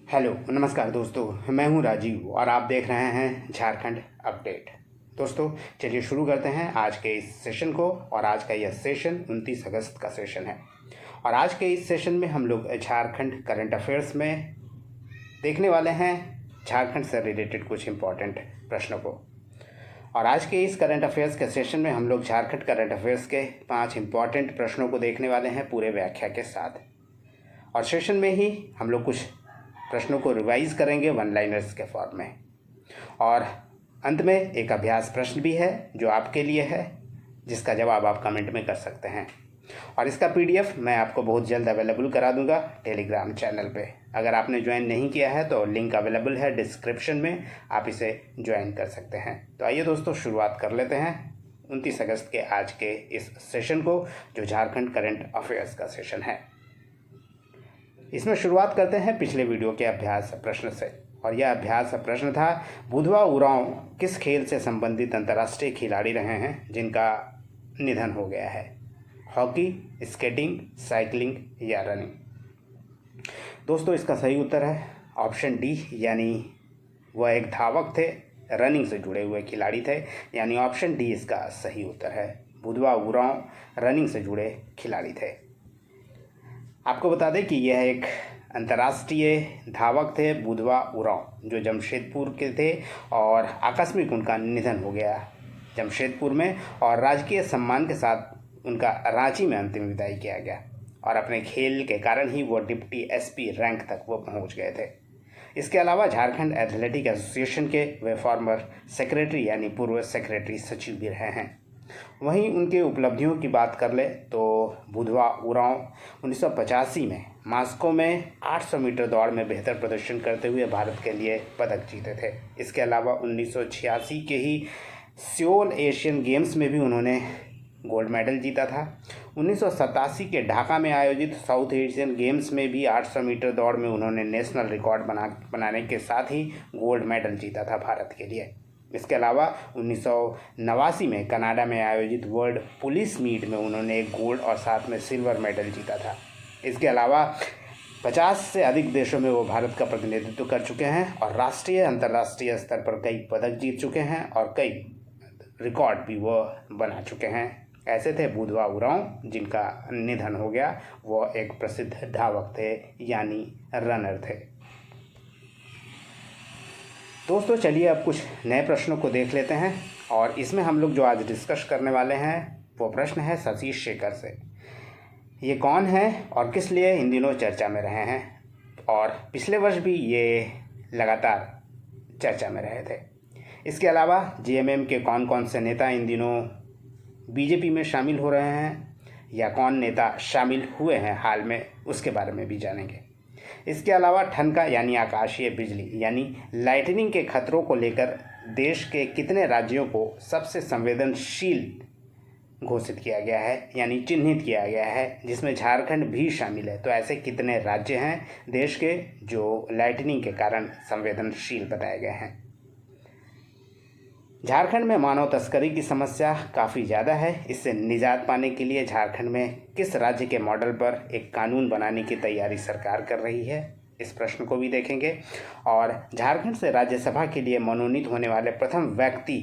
Hello नमस्कार दोस्तों, मैं हूं राजीव और आप देख रहे हैं झारखंड अपडेट। दोस्तों चलिए शुरू करते हैं आज के इस सेशन को। और आज का यह सेशन 29 अगस्त का सेशन है। और आज के इस सेशन में हम लोग झारखंड करंट अफेयर्स में देखने वाले हैं झारखंड से रिलेटेड कुछ इम्पोर्टेंट प्रश्नों को। और आज के इस करंट अफेयर्स के सेशन में हम लोग झारखंड करंट अफेयर्स के 5 इम्पॉर्टेंट प्रश्नों को देखने वाले हैं पूरे व्याख्या के साथ। और सेशन में ही हम लोग कुछ प्रश्नों को रिवाइज करेंगे वन लाइनर्स के फॉर्म में। और अंत में एक अभ्यास प्रश्न भी है जो आपके लिए है, जिसका जवाब आप कमेंट में कर सकते हैं। और इसका पीडीएफ मैं आपको बहुत जल्द अवेलेबल करा दूंगा टेलीग्राम चैनल पे। अगर आपने ज्वाइन नहीं किया है तो लिंक अवेलेबल है डिस्क्रिप्शन में, आप इसे ज्वाइन कर सकते हैं। तो आइए दोस्तों शुरुआत कर लेते हैं 29 अगस्त के आज के इस सेशन को, जो झारखंड करंट अफेयर्स का सेशन है। इसमें शुरुआत करते हैं पिछले वीडियो के अभ्यास प्रश्न से। और यह अभ्यास प्रश्न था, बुधवा उरांव किस खेल से संबंधित अंतर्राष्ट्रीय खिलाड़ी रहे हैं जिनका निधन हो गया है? हॉकी, स्केटिंग, साइकिलिंग या रनिंग? दोस्तों इसका सही उत्तर है ऑप्शन डी, यानी वह एक धावक थे, रनिंग से जुड़े हुए खिलाड़ी थे। यानी ऑप्शन डी इसका सही उत्तर है। बुधवा उरांव रनिंग से जुड़े खिलाड़ी थे। आपको बता दें कि यह एक अंतर्राष्ट्रीय धावक थे बुधवा उरांव, जो जमशेदपुर के थे और आकस्मिक उनका निधन हो गया जमशेदपुर में। और राजकीय सम्मान के साथ उनका रांची में अंतिम विदाई किया गया। और अपने खेल के कारण ही वो डिप्टी एसपी रैंक तक वो पहुंच गए थे। इसके अलावा झारखंड एथलेटिक एसोसिएशन के वे फॉर्मर सेक्रेटरी यानी पूर्व सेक्रेटरी सचिव भी रहे हैं। वहीं उनके उपलब्धियों की बात कर ले तो बुधवा उरांव 1985 में मास्को में 800 मीटर दौड़ में बेहतर प्रदर्शन करते हुए भारत के लिए पदक जीते थे। इसके अलावा 1986 के ही सियोल एशियन गेम्स में भी उन्होंने गोल्ड मेडल जीता था। 1987 के ढाका में आयोजित साउथ एशियन गेम्स में भी 800 मीटर दौड़ में उन्होंने नेशनल रिकॉर्ड बनाने के साथ ही गोल्ड मेडल जीता था भारत के लिए। इसके अलावा 1989 में कनाडा में आयोजित वर्ल्ड पुलिस मीट में उन्होंने एक गोल्ड और साथ में सिल्वर मेडल जीता था। इसके अलावा 50 से अधिक देशों में वो भारत का प्रतिनिधित्व कर चुके हैं और राष्ट्रीय अंतर्राष्ट्रीय स्तर पर कई पदक जीत चुके हैं और कई रिकॉर्ड भी वो बना चुके हैं। ऐसे थे बुधवा उरांव, जिनका निधन हो गया। वो एक प्रसिद्ध धावक थे, यानी रनर थे। दोस्तों चलिए अब कुछ नए प्रश्नों को देख लेते हैं। और इसमें हम लोग जो आज डिस्कस करने वाले हैं वो प्रश्न है शशि शेखर से। ये कौन है और किस लिए इन दिनों चर्चा में रहे हैं? और पिछले वर्ष भी ये लगातार चर्चा में रहे थे। इसके अलावा जेएमएम के कौन कौन से नेता इन दिनों बीजेपी में शामिल हो रहे हैं, या कौन नेता शामिल हुए हैं हाल में, उसके बारे में भी जानेंगे। इसके अलावा ठनका यानी आकाशीय बिजली यानी लाइटनिंग के खतरों को लेकर देश के कितने राज्यों को सबसे संवेदनशील घोषित किया गया है, यानी चिन्हित किया गया है, जिसमें झारखंड भी शामिल है? तो ऐसे कितने राज्य हैं देश के जो लाइटनिंग के कारण संवेदनशील बताए गए हैं? झारखंड में मानव तस्करी की समस्या काफ़ी ज़्यादा है। इससे निजात पाने के लिए झारखंड में किस राज्य के मॉडल पर एक कानून बनाने की तैयारी सरकार कर रही है? इस प्रश्न को भी देखेंगे। और झारखंड से राज्यसभा के लिए मनोनीत होने वाले प्रथम व्यक्ति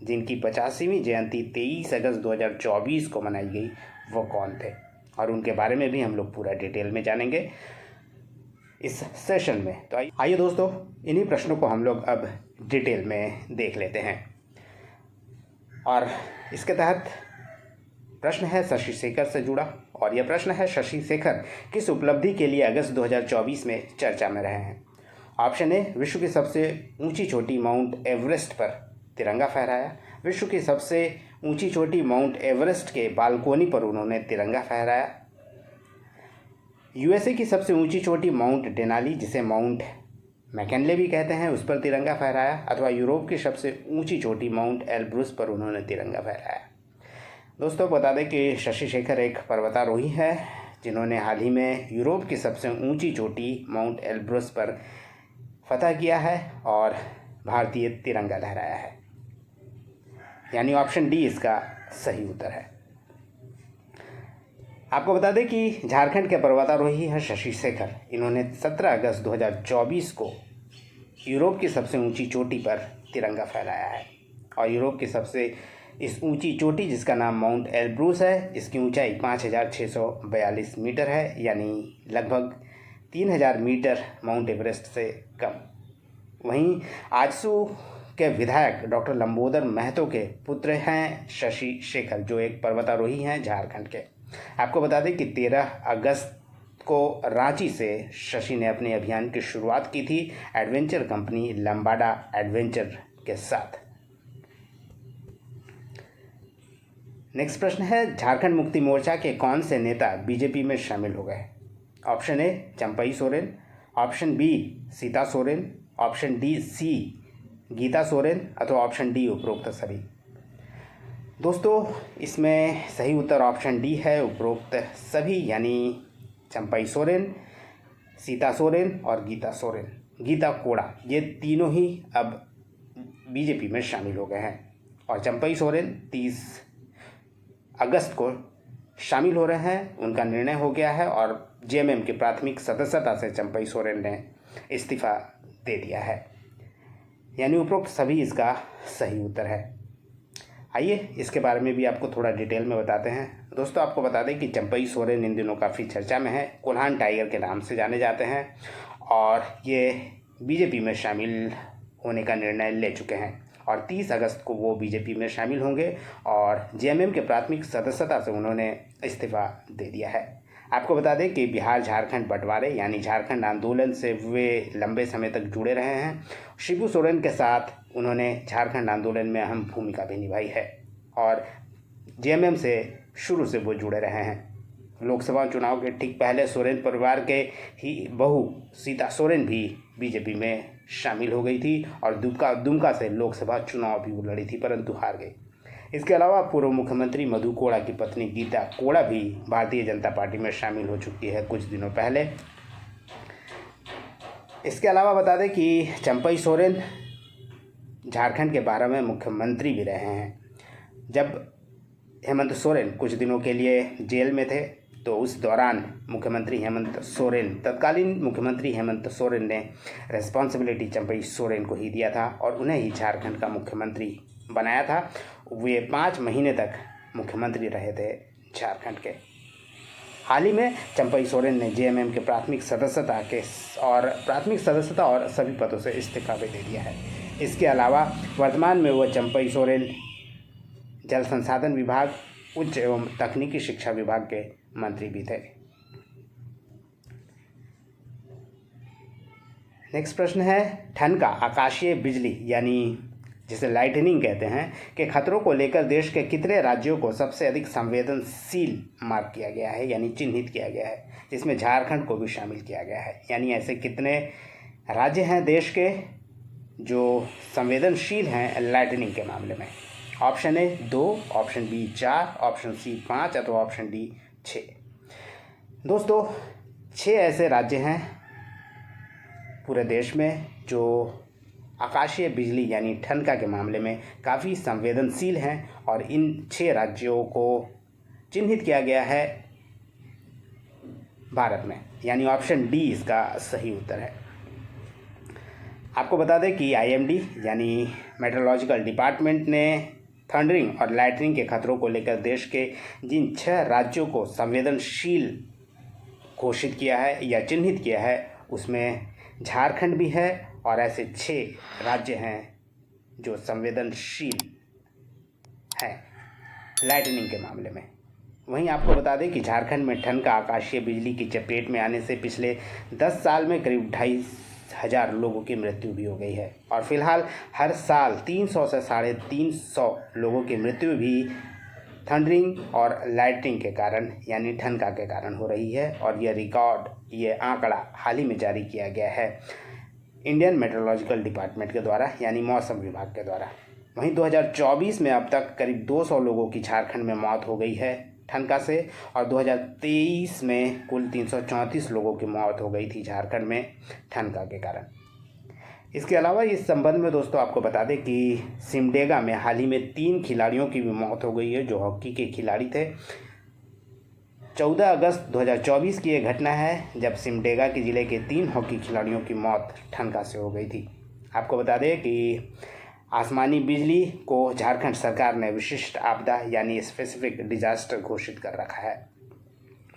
जिनकी 50वीं जयंती 23 अगस्त 2024 को मनाई गई, वो कौन थे? और उनके बारे में भी हम लोग पूरा डिटेल में जानेंगे इस सेशन में। तो आइए दोस्तों इन्हीं प्रश्नों को हम लोग अब डिटेल में देख लेते हैं। और इसके तहत प्रश्न है शशि शेखर से जुड़ा। और यह प्रश्न है, शशि शेखर किस उपलब्धि के लिए अगस्त 2024 में चर्चा में रहे हैं? ऑप्शन ए, विश्व की सबसे ऊंची चोटी माउंट एवरेस्ट पर तिरंगा फहराया। विश्व की सबसे ऊंची चोटी माउंट एवरेस्ट के बालकोनी पर उन्होंने तिरंगा फहराया। यूएसए की सबसे ऊंची चोटी माउंट डेनाली, जिसे माउंट मैकनले भी कहते हैं, उस पर तिरंगा फहराया। अथवा यूरोप की सबसे ऊंची चोटी माउंट एल्ब्रुस पर उन्होंने तिरंगा फहराया। दोस्तों बता दें कि शशि शेखर एक पर्वतारोही है जिन्होंने हाल ही में यूरोप की सबसे ऊंची चोटी माउंट एल्ब्रुस पर फतह किया है और भारतीय तिरंगा लहराया है। यानी ऑप्शन डी इसका सही उत्तर है। आपको बता दें कि झारखंड के पर्वतारोही हैं शशि शेखर। इन्होंने 17 अगस्त 2024 को यूरोप की सबसे ऊंची चोटी पर तिरंगा फहराया है। और यूरोप की सबसे इस ऊंची चोटी, जिसका नाम माउंट एल्ब्रूस है, इसकी ऊंचाई 5642 मीटर है, यानी लगभग 3000 मीटर माउंट एवरेस्ट से कम। वहीं आजसू के विधायक डॉक्टर लंबोदर महतो के पुत्र हैं शशि शेखर, जो एक पर्वतारोही हैं झारखंड के। आपको बता दें कि 13 अगस्त को रांची से शशि ने अपने अभियान की शुरुआत की थी एडवेंचर कंपनी लंबाडा एडवेंचर के साथ। नेक्स्ट प्रश्न है, झारखंड मुक्ति मोर्चा के कौन से नेता बीजेपी में शामिल हो गए? Option A Champai Soren, option B Sita Soren, option D C Gita Soren अथवा ऑप्शन डी उपरोक्त सभी। दोस्तों, इसमें सही उत्तर ऑप्शन डी है, उपरोक्त सभी, यानी चंपई सोरेन, सीता सोरेन और गीता सोरेन, गीता कोड़ा, ये तीनों ही अब बीजेपी में शामिल हो गए हैं। और चंपई सोरेन 30 अगस्त को शामिल हो रहे हैं, उनका निर्णय हो गया है और जेएमएम की प्राथमिक सदस्यता से चंपई सोरेन ने इस्तीफा दे दिया है, यानी उपरोक्त सभी इसका सही उत्तर है। आइए इसके बारे में भी आपको थोड़ा डिटेल में बताते हैं। दोस्तों, आपको बता दें कि चंपई सोरेन इन दिनों काफ़ी चर्चा में है, कोल्हान टाइगर के नाम से जाने जाते हैं और ये बीजेपी में शामिल होने का निर्णय ले चुके हैं और 30 अगस्त को वो बीजेपी में शामिल होंगे और जेएमएम के प्राथमिक सदस्यता से उन्होंने इस्तीफा दे दिया है। आपको बता दें कि बिहार झारखंड बंटवारे यानी झारखंड आंदोलन से वे लंबे समय तक जुड़े रहे हैं। शिबू सोरेन के साथ उन्होंने झारखंड आंदोलन में अहम भूमिका भी निभाई है और जेएमएम से शुरू से वो जुड़े रहे हैं। लोकसभा चुनाव के ठीक पहले सोरेन परिवार के ही बहू सीता सोरेन भी बीजेपी में शामिल हो गई थी और दुमका से लोकसभा चुनाव भी वो लड़ी थी, परंतु हार गई। इसके अलावा पूर्व मुख्यमंत्री मधु कोड़ा की पत्नी गीता कोड़ा भी भारतीय जनता पार्टी में शामिल हो चुकी है कुछ दिनों पहले। इसके अलावा बता दें कि चंपई सोरेन झारखंड के 12वें मुख्यमंत्री भी रहे हैं। जब हेमंत सोरेन कुछ दिनों के लिए जेल में थे तो उस दौरान तत्कालीन मुख्यमंत्री हेमंत सोरेन ने रिस्पॉन्सिबिलिटी चंपई सोरेन को ही दिया था और उन्हें ही झारखंड का मुख्यमंत्री बनाया था। वे 5 महीने तक मुख्यमंत्री रहे थे झारखंड के। हाल ही में चंपई सोरेन ने जेएमएम के प्राथमिक सदस्यता और सभी पदों से इस्तीफा भी दे दिया है। इसके अलावा वर्तमान में वह चंपई सोरेन जल संसाधन विभाग, उच्च एवं तकनीकी शिक्षा विभाग के मंत्री भी थे। नेक्स्ट प्रश्न है, ठनका आकाशीय बिजली यानी जिसे लाइटनिंग कहते हैं के खतरों को लेकर देश के कितने राज्यों को सबसे अधिक संवेदनशील मार्क किया गया है यानी चिन्हित किया गया है, जिसमें झारखंड को भी शामिल किया गया है। यानी ऐसे कितने राज्य हैं देश के जो संवेदनशील हैं लाइटनिंग के मामले में? Option A 2, option B 4, option C 5 अथवा ऑप्शन डी 6। दोस्तों, 6 ऐसे राज्य हैं पूरे देश में जो आकाशीय बिजली यानी ठनका के मामले में काफ़ी संवेदनशील हैं और इन 6 राज्यों को चिन्हित किया गया है भारत में, यानी ऑप्शन डी इसका सही उत्तर है। आपको बता दें कि आईएमडी यानी मेट्रोलॉजिकल डिपार्टमेंट ने थंडरिंग और लाइटनिंग के खतरों को लेकर देश के जिन 6 राज्यों को संवेदनशील घोषित किया है या चिन्हित किया है उसमें झारखंड भी है और ऐसे 6 राज्य हैं जो संवेदनशील हैं लाइटनिंग के मामले में। वहीं आपको बता दें कि झारखंड में ठनका आकाशीय बिजली की चपेट में आने से पिछले 10 साल में करीब 2,500 लोगों की मृत्यु भी हो गई है और फिलहाल हर साल 300 से 350 लोगों की मृत्यु भी थंडरिंग और लाइटनिंग के कारण यानी ठनका के कारण हो रही है और ये आंकड़ा हाल ही में जारी किया गया है इंडियन मेट्रोलॉजिकल डिपार्टमेंट के द्वारा यानी मौसम विभाग के द्वारा। वहीं 2024 में अब तक करीब 200 लोगों की झारखंड में मौत हो गई है ठनका से और 2023 में कुल 334 लोगों की मौत हो गई थी झारखंड में ठनका के कारण। इसके अलावा इस संबंध में दोस्तों आपको बता दें कि सिमडेगा में हाल ही में 3 खिलाड़ियों की भी मौत हो गई है जो हॉकी के खिलाड़ी थे। 14 अगस्त 2024 की ये घटना है जब सिमडेगा के ज़िले के 3 हॉकी खिलाड़ियों की मौत ठनका से हो गई थी। आपको बता दें कि आसमानी बिजली को झारखंड सरकार ने विशिष्ट आपदा यानी स्पेसिफिक डिजास्टर घोषित कर रखा है।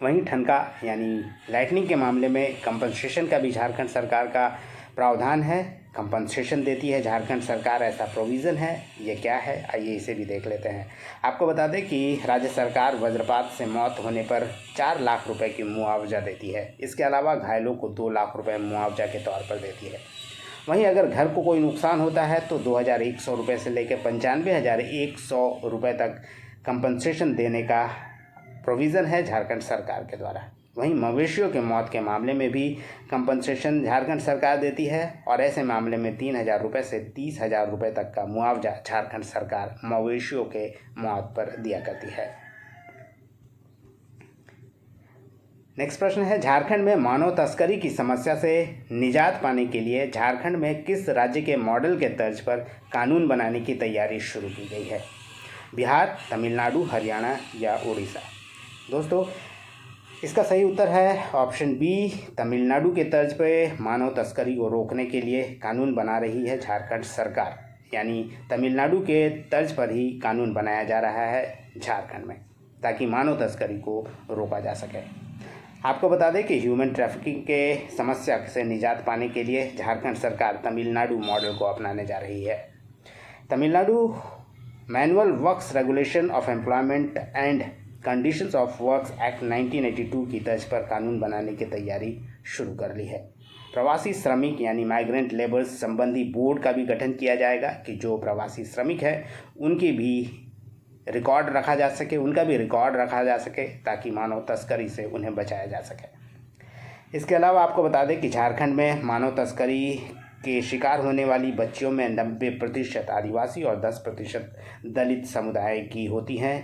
वहीं ठनका यानी लाइटनिंग के मामले में कंपनसेशन का भी झारखंड सरकार का प्रावधान है। कंपनसेशन देती है झारखंड सरकार, ऐसा प्रोविज़न है। ये क्या है, आइए इसे भी देख लेते हैं। आपको बता दें कि राज्य सरकार वज्रपात से मौत होने पर 4 लाख रुपए की मुआवजा देती है। इसके अलावा घायलों को 2 लाख रुपए मुआवजा के तौर पर देती है। वहीं अगर घर को कोई नुकसान होता है तो 2,100 रुपये से लेकर 95,100 रुपये तक कंपनसेशन देने का प्रोविज़न है झारखंड सरकार के द्वारा। वहीं मवेशियों के मौत के मामले में भी कंपनसेशन झारखंड सरकार देती है और ऐसे मामले में 3,000 रुपये से 30,000 रुपये तक का मुआवजा झारखंड सरकार मवेशियों के मौत पर दिया करती है। नेक्स्ट प्रश्न है, झारखंड में मानव तस्करी की समस्या से निजात पाने के लिए झारखंड में किस राज्य के मॉडल के तर्ज पर कानून बनाने की तैयारी शुरू की गई है? बिहार, तमिलनाडु, हरियाणा या उड़ीसा? दोस्तों, इसका सही उत्तर है ऑप्शन बी। तमिलनाडु के तर्ज पे मानव तस्करी को रोकने के लिए कानून बना रही है झारखंड सरकार, यानी तमिलनाडु के तर्ज पर ही कानून बनाया जा रहा है झारखंड में, ताकि मानव तस्करी को रोका जा सके। आपको बता दें कि ह्यूमन ट्रैफिकिंग के समस्या से निजात पाने के लिए झारखंड सरकार तमिलनाडु मॉडल को अपनाने जा रही है। Tamil Nadu manual works regulation of employment and conditions of works act 1982 की तर्ज पर कानून बनाने की तैयारी शुरू कर ली है। प्रवासी श्रमिक यानी माइग्रेंट लेबर्स संबंधी बोर्ड का भी गठन किया जाएगा कि जो प्रवासी श्रमिक है उनकी भी रिकॉर्ड रखा जा सके, उनका भी रिकॉर्ड रखा जा सके ताकि मानव तस्करी से उन्हें बचाया जा सके। इसके अलावा आपको बता दें कि झारखंड में मानव तस्करी के शिकार होने वाली बच्चियों में 90% आदिवासी और 10% दलित समुदाय की होती हैं।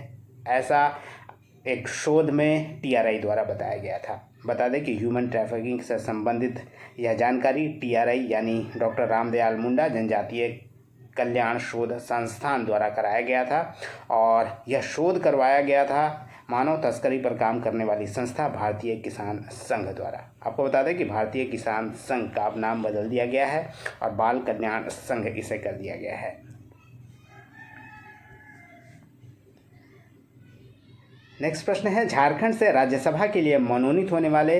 ऐसा एक शोध में टीआरआई द्वारा बताया गया था। बता दें कि ह्यूमन ट्रैफिकिंग से संबंधित यह जानकारी टीआरआई यानी डॉक्टर रामदयाल मुंडा जनजातीय कल्याण शोध संस्थान द्वारा कराया गया था और यह शोध करवाया गया था मानव तस्करी पर काम करने वाली संस्था भारतीय किसान संघ द्वारा। आपको बता दें कि भारतीय किसान संघ का अब नाम बदल दिया गया है और बाल कल्याण संघ इसे कर दिया गया है। नेक्स्ट प्रश्न है, झारखंड से राज्यसभा के लिए मनोनीत होने वाले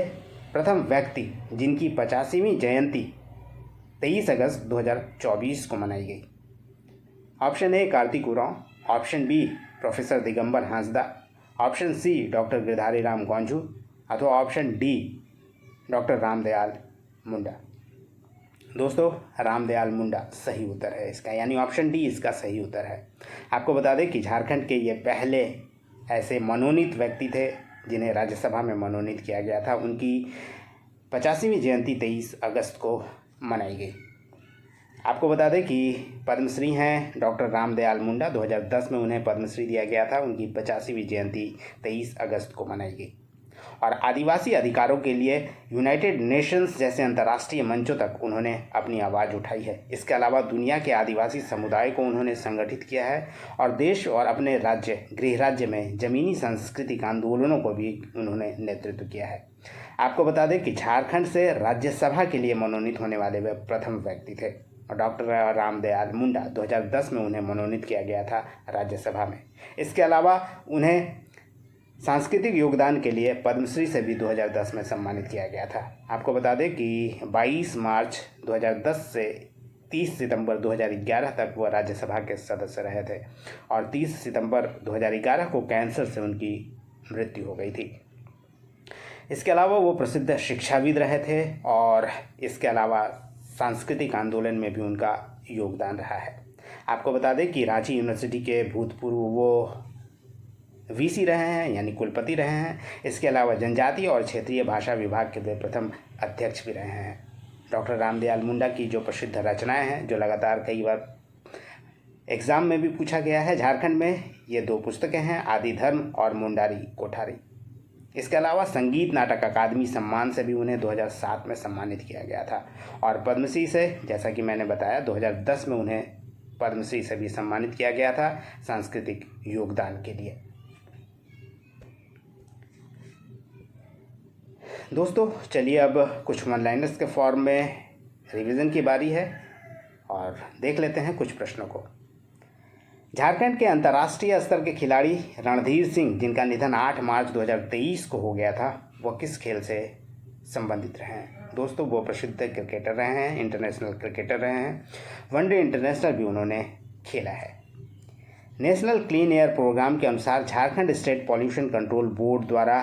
प्रथम व्यक्ति जिनकी 50वीं जयंती 23 अगस्त 2024 को मनाई गई। Option A Kartik Oraon, option B professor Digambar Hansda, option C doctor Girdhari Ram Gaunjhu अथवा option D doctor Ramdayal Munda. दोस्तों, रामदयाल मुंडा सही उत्तर है इसका, यानी ऑप्शन डी इसका सही उत्तर है। आपको बता दें कि झारखंड के ये पहले ऐसे मनोनीत व्यक्ति थे जिन्हें राज्यसभा में मनोनीत किया गया था। उनकी 50वीं जयंती 23 अगस्त को मनाई गई। आपको बता दें कि पद्मश्री हैं डॉक्टर रामदयाल मुंडा, 2010 में उन्हें पद्मश्री दिया गया था। उनकी 50वीं जयंती 23 अगस्त को मनाई गई। और आदिवासी अधिकारों के लिए यूनाइटेड नेशंस जैसे अंतर्राष्ट्रीय मंचों तक उन्होंने अपनी आवाज़ उठाई है। इसके अलावा दुनिया के आदिवासी समुदाय को उन्होंने संगठित किया है और देश और अपने राज्य गृह राज्य में ज़मीनी सांस्कृतिक आंदोलनों को भी उन्होंने नेतृत्व किया है। आपको बता दें कि झारखंड से राज्यसभा के लिए मनोनीत होने वाले वे प्रथम व्यक्ति थे और डॉक्टर रामदयाल मुंडा 2010 में उन्हें मनोनीत किया गया था राज्यसभा में। इसके अलावा उन्हें सांस्कृतिक योगदान के लिए पद्मश्री से भी 2010 में सम्मानित किया गया था। आपको बता दें कि 22 मार्च 2010 से 30 सितंबर 2011 तक वह राज्यसभा के सदस्य रहे थे और 30 सितंबर 2011 को कैंसर से उनकी मृत्यु हो गई थी। इसके अलावा वो प्रसिद्ध शिक्षाविद रहे थे और इसके अलावा सांस्कृतिक आंदोलन में भी उनका योगदान रहा है। आपको बता दें कि रांची यूनिवर्सिटी के भूतपूर्व वो वीसी रहे हैं, यानी कुलपति रहे हैं। इसके अलावा जनजातीय और क्षेत्रीय भाषा विभाग के वे प्रथम अध्यक्ष भी रहे हैं। डॉक्टर रामदयाल मुंडा की जो प्रसिद्ध रचनाएं हैं, जो लगातार कई बार एग्ज़ाम में भी पूछा गया है झारखंड में, ये 2 पुस्तकें हैं, आदि धर्म और मुंडारी कोठारी। इसके अलावा संगीत नाटक अकादमी सम्मान से भी उन्हें 2007 में सम्मानित किया गया था और पद्मश्री से, जैसा कि मैंने बताया, 2010 में उन्हें पद्मश्री से भी सम्मानित किया गया था सांस्कृतिक योगदान के लिए। दोस्तों चलिए अब कुछ वन लाइनर्स के फॉर्म में रिवीजन की बारी है और देख लेते हैं कुछ प्रश्नों को। झारखंड के अंतर्राष्ट्रीय स्तर के खिलाड़ी रणधीर सिंह, जिनका निधन 8 मार्च 2023 को हो गया था, वह किस खेल से संबंधित रहे हैं? दोस्तों वो प्रसिद्ध क्रिकेटर रहे हैं, इंटरनेशनल क्रिकेटर रहे हैं, वनडे इंटरनेशनल भी उन्होंने खेला है। नेशनल क्लीन एयर प्रोग्राम के अनुसार Jharkhand state pollution control board द्वारा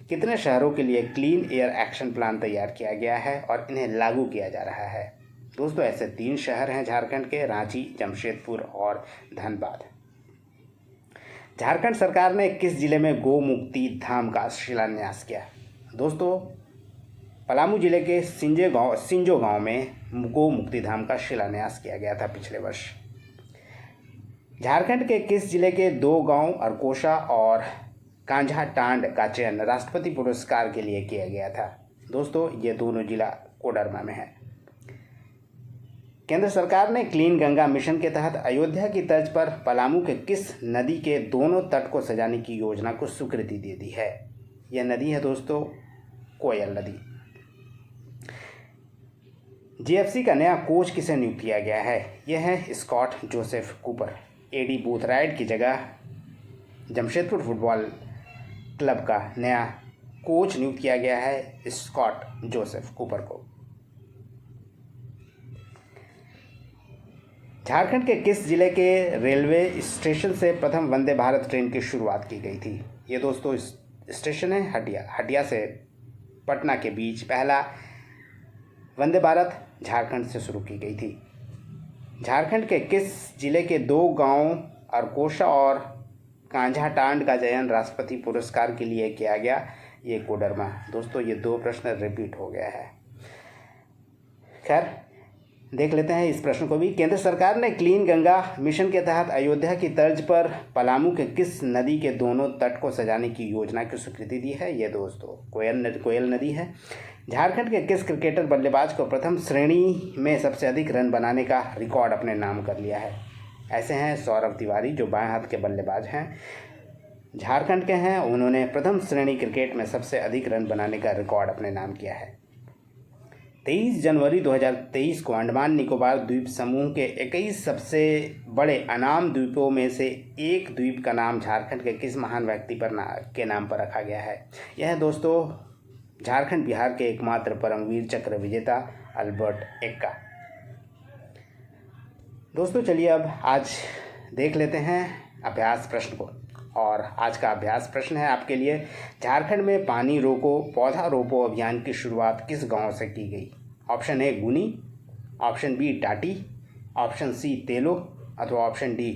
कितने शहरों के लिए क्लीन एयर एक्शन प्लान तैयार किया गया है और इन्हें लागू किया जा रहा है? दोस्तों ऐसे 3 शहर हैं झारखंड के, रांची, जमशेदपुर और धनबाद। झारखंड सरकार ने किस जिले में गौ मुक्ति धाम का शिलान्यास किया? दोस्तों पलामू जिले के सिंजो गांव में गौ मुक्ति धाम का शिलान्यास किया गया था पिछले वर्ष। झारखंड के किस जिले के 2 गांव अरकोशा और कांझा टांड का चयन राष्ट्रपति पुरस्कार के लिए किया गया था? दोस्तों ये दोनों जिला कोडरमा में है। केंद्र सरकार ने क्लीन गंगा मिशन के तहत अयोध्या की तर्ज पर पलामू के किस नदी के दोनों तट को सजाने की योजना को स्वीकृति दे दी है? यह नदी है दोस्तों कोयल नदी। जीएफसी का नया कोच किसे नियुक्त किया गया है? यह है स्कॉट जोसेफ कूपर। एडी बूथराइट की जगह जमशेदपुर फुटबॉल क्लब का नया कोच नियुक्त किया गया है स्कॉट जोसेफ कूपर को। झारखंड के किस जिले के रेलवे स्टेशन से प्रथम वंदे भारत ट्रेन की शुरुआत की गई थी? ये दोस्तों स्टेशन है हटिया से पटना के बीच पहला वंदे भारत झारखंड से शुरू की गई थी। झारखंड के किस जिले के 2 गांव अरकोशा और कांझाटांड का चयन राष्ट्रपति पुरस्कार के लिए किया गया? ये कोडरमा। दोस्तों ये 2 प्रश्न रिपीट हो गया है। खैर देख लेते हैं इस प्रश्न को भी। केंद्र सरकार ने क्लीन गंगा मिशन के तहत अयोध्या की तर्ज पर पलामू के किस नदी के दोनों तट को सजाने की योजना की स्वीकृति दी है? ये दोस्तों कोयल नदी है। झारखंड के किस क्रिकेटर बल्लेबाज को प्रथम श्रेणी में सबसे अधिक रन बनाने का रिकॉर्ड अपने नाम कर लिया है? ऐसे हैं सौरभ तिवारी, जो बाएं हाथ के बल्लेबाज हैं, झारखंड के हैं। उन्होंने प्रथम श्रेणी क्रिकेट में सबसे अधिक रन बनाने का रिकॉर्ड अपने नाम किया है। 23 जनवरी 2023 को अंडमान निकोबार द्वीप समूह के 21 सबसे बड़े अनाम द्वीपों में से एक द्वीप का नाम झारखंड के किस महान व्यक्ति के नाम पर रखा गया है? यह दोस्तों झारखंड बिहार के एकमात्र परमवीर चक्र विजेता अल्बर्ट एक्का। दोस्तों चलिए अब आज देख लेते हैं अभ्यास प्रश्न को। और आज का अभ्यास प्रश्न है आपके लिए, झारखंड में पानी रोको पौधा रोपो अभियान की शुरुआत किस गांव से की गई? ऑप्शन ए गुनी, ऑप्शन बी टाटी, ऑप्शन सी तेलो अथवा ऑप्शन डी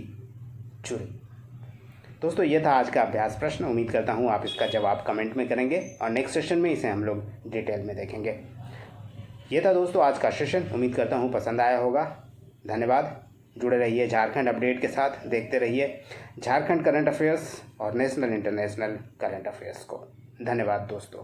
चुरी। दोस्तों ये था आज का अभ्यास प्रश्न। उम्मीद करता हूँ आप इसका जवाब कमेंट में करेंगे और नेक्स्ट सेशन में इसे हम लोग डिटेल में देखेंगे। ये था दोस्तों आज का सेशन। उम्मीद करता हूँ पसंद आया होगा। धन्यवाद। जुड़े रहिए झारखंड अपडेट के साथ, देखते रहिए झारखंड करंट अफेयर्स और नेशनल इंटरनेशनल करंट अफेयर्स को। धन्यवाद दोस्तों।